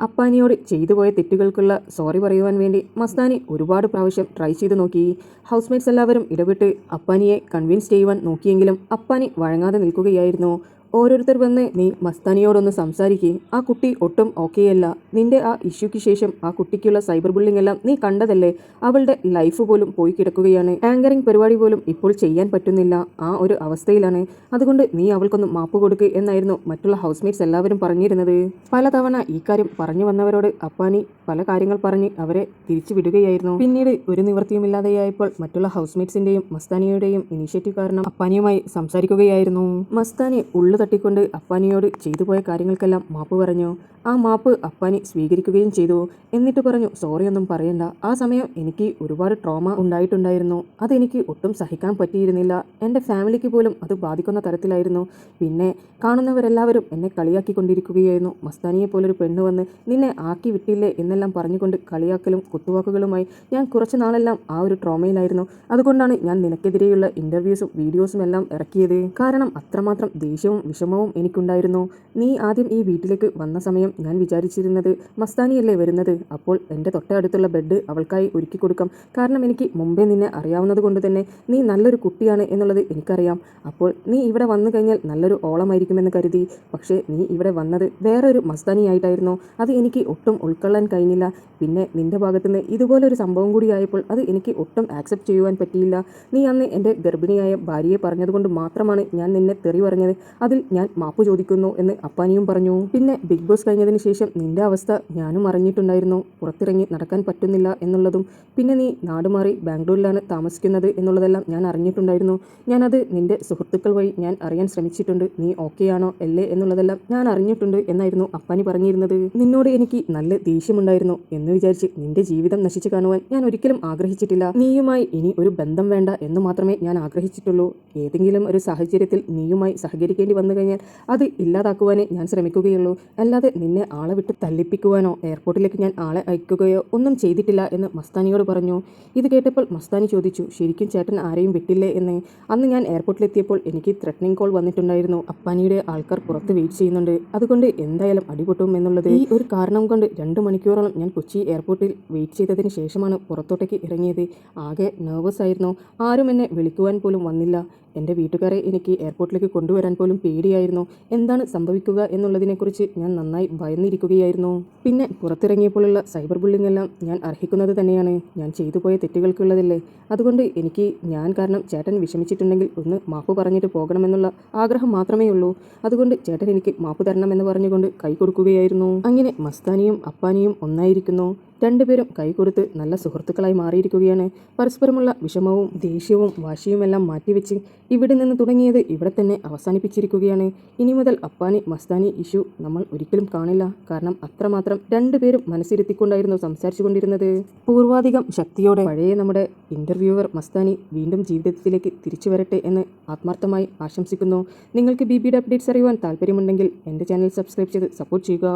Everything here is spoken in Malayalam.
അപ്പാനിയോട് ചെയ്തു പോയ തെറ്റുകൾക്കുള്ള സോറി പറയുവാൻ വേണ്ടി മസ്താനി ഒരുപാട് പ്രാവശ്യം ട്രൈ ചെയ്ത് നോക്കി. ഹൗസ്മേറ്റ്സ് എല്ലാവരും ഇടപെട്ട് അപ്പാനിയെ കൺവിൻസ് ചെയ്യുവാൻ നോക്കിയെങ്കിലും അപ്പാനി വഴങ്ങാതെ നിൽക്കുകയായിരുന്നു. ഓരോരുത്തർ വന്ന് നീ മസ്താനിയോടൊന്ന് സംസാരിക്കുക, ആ കുട്ടി ഒട്ടും ഓക്കെയല്ല, നിന്റെ ആ ഇഷ്യൂക്ക് ശേഷം ആ കുട്ടിക്കുള്ള സൈബർ ബുള്ളിംഗ് എല്ലാം നീ കണ്ടതല്ലേ, അവളുടെ ലൈഫ് പോലും പോയി കിടക്കുകയാണ്, ആങ്കറിംഗ് പരിപാടി പോലും ഇപ്പോൾ ചെയ്യാൻ പറ്റുന്നില്ല, ആ ഒരു അവസ്ഥയിലാണ്, അതുകൊണ്ട് നീ അവൾക്കൊന്ന് മാപ്പ് കൊടുക്കുക എന്നായിരുന്നു മറ്റുള്ള ഹൗസ്മേറ്റ്സ് എല്ലാവരും പറഞ്ഞിരുന്നത്. പലതവണ ഈ കാര്യം പറഞ്ഞു വന്നവരോട് അപ്പാനി പല കാര്യങ്ങൾ പറഞ്ഞ് അവരെ തിരിച്ചു വിടുകയായിരുന്നു. പിന്നീട് ഒരു നിവൃത്തിയുമില്ലാതെയായപ്പോൾ മറ്റുള്ള ഹൗസ്മേറ്റ്സിന്റെയും മസ്താനിയുടെയും ഇനീഷ്യേറ്റീവ് കാരണം അപ്പാനിയുമായി സംസാരിക്കുകയായിരുന്നു. മസ്താനി ഉള്ളു തട്ടിക്കൊണ്ട് അപ്പാനിയോട് ചെയ്തു പോയ കാര്യങ്ങൾക്കെല്ലാം മാപ്പ് പറഞ്ഞു. ആ മാപ്പ് അപ്പാനി സ്വീകരിക്കുകയും ചെയ്തു. എന്നിട്ട് പറഞ്ഞു സോറി ഒന്നും പറയണ്ട, ആ സമയം എനിക്ക് ഒരുപാട് ട്രോമ ഉണ്ടായിട്ടുണ്ടായിരുന്നു, അതെനിക്ക് ഒട്ടും സഹിക്കാൻ പറ്റിയിരുന്നില്ല, എൻ്റെ ഫാമിലിക്ക് പോലും അത് ബാധിക്കുന്ന തരത്തിലായിരുന്നു. പിന്നെ കാണുന്നവരെല്ലാവരും എന്നെ കളിയാക്കിക്കൊണ്ടിരിക്കുകയായിരുന്നു. മസ്താനിയെ പോലൊരു പെണ്ണ് വന്ന് നിന്നെ ആക്കി വിട്ടില്ലേ എന്നെല്ലാം പറഞ്ഞുകൊണ്ട് കളിയാക്കലും കുത്തുവാക്കുകളുമായി ഞാൻ കുറച്ച് നാളെല്ലാം ആ ഒരു ട്രോമയിലായിരുന്നു. അതുകൊണ്ടാണ് ഞാൻ നിനക്കെതിരെയുള്ള ഇൻ്റർവ്യൂസും വീഡിയോസും എല്ലാം ഇറക്കിയത്. കാരണം അത്രമാത്രം ദേഷ്യവും വിഷമവും എനിക്കുണ്ടായിരുന്നു. നീ ആദ്യം ഈ വീട്ടിലേക്ക് വന്ന സമയം ഞാൻ വിചാരിച്ചിരുന്നത് മസ്താനിയല്ലേ വരുന്നത്, അപ്പോൾ എൻ്റെ തൊട്ടടുത്തുള്ള ബെഡ് അവൾക്കായി ഒരുക്കി കൊടുക്കാം, കാരണം എനിക്ക് മുമ്പേ നിന്നെ അറിയാവുന്നത് കൊണ്ട് തന്നെ നീ നല്ലൊരു കുട്ടിയാണ് എന്നുള്ളത് എനിക്കറിയാം. അപ്പോൾ നീ ഇവിടെ വന്നു കഴിഞ്ഞാൽ നല്ലൊരു ഓളമായിരിക്കുമെന്ന് കരുതി. പക്ഷേ നീ ഇവിടെ വന്നത് വേറൊരു മസ്താനിയായിട്ടായിരുന്നു. അത് എനിക്ക് ഒട്ടും ഉൾക്കൊള്ളാൻ കഴിഞ്ഞില്ല. പിന്നെ നിന്റെ ഭാഗത്തുനിന്ന് ഇതുപോലൊരു സംഭവം കൂടി ആയപ്പോൾ അത് എനിക്ക് ഒട്ടും ആക്സെപ്റ്റ് ചെയ്യുവാൻ പറ്റിയില്ല. നീ അന്ന് എൻ്റെ ഗർഭിണിയായ ഭാര്യയെ പറഞ്ഞതുകൊണ്ട് മാത്രമാണ് ഞാൻ നിന്നെ തെറി പറഞ്ഞത്, അതിൽ ഞാൻ മാപ്പ് ചോദിക്കുന്നു എന്ന് അപ്പാനിയും പറഞ്ഞു. പിന്നെ ബിഗ് ബോസ് കഴിഞ്ഞതിന് ശേഷം നിന്റെ അവസ്ഥ ഞാനും അറിഞ്ഞിട്ടുണ്ടായിരുന്നു, പുറത്തിറങ്ങി നടക്കാൻ പറ്റുന്നില്ല എന്നുള്ളതും, പിന്നെ നീ നാടുമാറി ബാംഗ്ലൂരിലാണ് താമസിക്കുന്നത് എന്നുള്ളതെല്ലാം ഞാൻ അറിഞ്ഞിട്ടുണ്ടായിരുന്നു. ഞാനത് നിന്റെ സുഹൃത്തുക്കൾ വഴി ഞാൻ അറിയാൻ ശ്രമിച്ചിട്ടുണ്ട്, നീ ഓക്കെയാണോ അല്ലേ എന്നുള്ളതെല്ലാം ഞാൻ അറിഞ്ഞിട്ടുണ്ട് എന്നായിരുന്നു അപ്പാനി പറഞ്ഞിരുന്നത്. നിന്നോട് എനിക്ക് നല്ല ദേഷ്യമുണ്ടായിരുന്നു എന്ന് വിചാരിച്ച് നിന്റെ ജീവിതം നശിച്ചു കാണുവാൻ ഞാൻ ഒരിക്കലും ആഗ്രഹിച്ചിട്ടില്ല. നീയുമായി ഇനി ഒരു ബന്ധം വേണ്ട എന്ന് മാത്രമേ ഞാൻ ആഗ്രഹിച്ചിട്ടുള്ളൂ. ഏതെങ്കിലും ഒരു സാഹചര്യത്തിൽ നീയുമായി സഹകരിക്കേണ്ടി വന്നു കഴിഞ്ഞാൽ അത് ഇല്ലാതാക്കുവാനേ ഞാൻ ശ്രമിക്കുകയുള്ളൂ, അല്ലാതെ നിന്നെ ആളെ വിട്ട് തല്ലിപ്പിക്കുവാനോ എയർപോർട്ടിലേക്ക് ഞാൻ ആളെ അയക്കുകയോ ഒന്നും ചെയ്തിട്ടില്ല എന്ന് മസ്താനിയോട് പറഞ്ഞു. ഇത് കേട്ടപ്പോൾ മസ്താനി ചോദിച്ചു ശരിക്കും ചേട്ടൻ ആരെയും വിട്ടില്ലേ എന്ന്. അന്ന് ഞാൻ എയർപോർട്ടിലെത്തിയപ്പോൾ എനിക്ക് ത്രെറ്റനിങ് കോൾ വന്നിട്ടുണ്ടായിരുന്നു, അപ്പാനിയുടെ ആൾക്കാർ പുറത്ത് വെയിറ്റ് ചെയ്യുന്നുണ്ട്, അതുകൊണ്ട് എന്തായാലും അടിപൊട്ടും എന്നുള്ളത്. ഈ ഒരു കാരണം കൊണ്ട് 2 മണിക്കൂറോളം ഞാൻ കൊച്ചി എയർപോർട്ടിൽ വെയിറ്റ് ചെയ്തതിന് ശേഷമാണ് പുറത്തോട്ടേക്ക് ഇറങ്ങിയത്. ആകെ നെർവസ് ആയിരുന്നു, ആരും എന്നെ വിളിക്കുവാൻ പോലും വന്നില്ല. എൻ്റെ വീട്ടുകാരെ എനിക്ക് എയർപോർട്ടിലേക്ക് കൊണ്ടുവരാൻ പോലും പേടിയായിരുന്നു. എന്താണ് സംഭവിക്കുക എന്നുള്ളതിനെക്കുറിച്ച് ഞാൻ നന്നായി ഭയന്നിരിക്കുകയായിരുന്നു. പിന്നെ പുറത്തിറങ്ങിയപ്പോഴുള്ള സൈബർ ബുള്ളിംഗ് എല്ലാം ഞാൻ അർഹിക്കുന്നത് തന്നെയാണ്, ഞാൻ ചെയ്തു പോയ തെറ്റുകൾക്കുള്ളതല്ലേ. അതുകൊണ്ട് എനിക്ക് ഞാൻ കാരണം ചേട്ടൻ വിഷമിച്ചിട്ടുണ്ടെങ്കിൽ ഒന്ന് മാപ്പ് പറഞ്ഞിട്ട് പോകണമെന്നുള്ള ആഗ്രഹം മാത്രമേ ഉള്ളൂ. അതുകൊണ്ട് ചേട്ടൻ എനിക്ക് മാപ്പ് തരണമെന്ന് പറഞ്ഞുകൊണ്ട് കൈ കൊടുക്കുകയായിരുന്നു. അങ്ങനെ മസ്താനിയും അപ്പാനിയും ഒന്നായിരിക്കുന്നു. രണ്ടുപേരും കൈകൊടുത്ത് നല്ല സുഹൃത്തുക്കളായി മാറിയിരിക്കുകയാണ്. പരസ്പരമുള്ള വിഷമവും ദേഷ്യവും വാശിയുമെല്ലാം മാറ്റിവെച്ച് ഇവിടെ നിന്ന് തുടങ്ങിയത് ഇവിടെ തന്നെ അവസാനിപ്പിച്ചിരിക്കുകയാണ്. ഇനി മുതൽ അപ്പാനി മസ്താനി ഇഷ്യൂ നമ്മൾ ഒരിക്കലും കാണില്ല. കാരണം അത്രമാത്രം രണ്ടുപേരും മനസ്സിരുത്തിക്കൊണ്ടായിരുന്നു സംസാരിച്ചു കൊണ്ടിരുന്നത്. പൂർവാധികം ശക്തിയോടെ പഴയ നമ്മുടെ ഇന്റർവ്യൂവർ മസ്താനി വീണ്ടും ജീവിതത്തിലേക്ക് തിരിച്ചു വരട്ടെ എന്ന് ആത്മാർത്ഥമായി ആശംസിക്കുന്നു. നിങ്ങൾക്ക് ബിബിയുടെ അപ്ഡേറ്റ്സ് അറിയുവാൻ താല്പര്യമുണ്ടെങ്കിൽ എൻ്റെ ചാനൽ സബ്സ്ക്രൈബ് ചെയ്ത് സപ്പോർട്ട് ചെയ്യുക.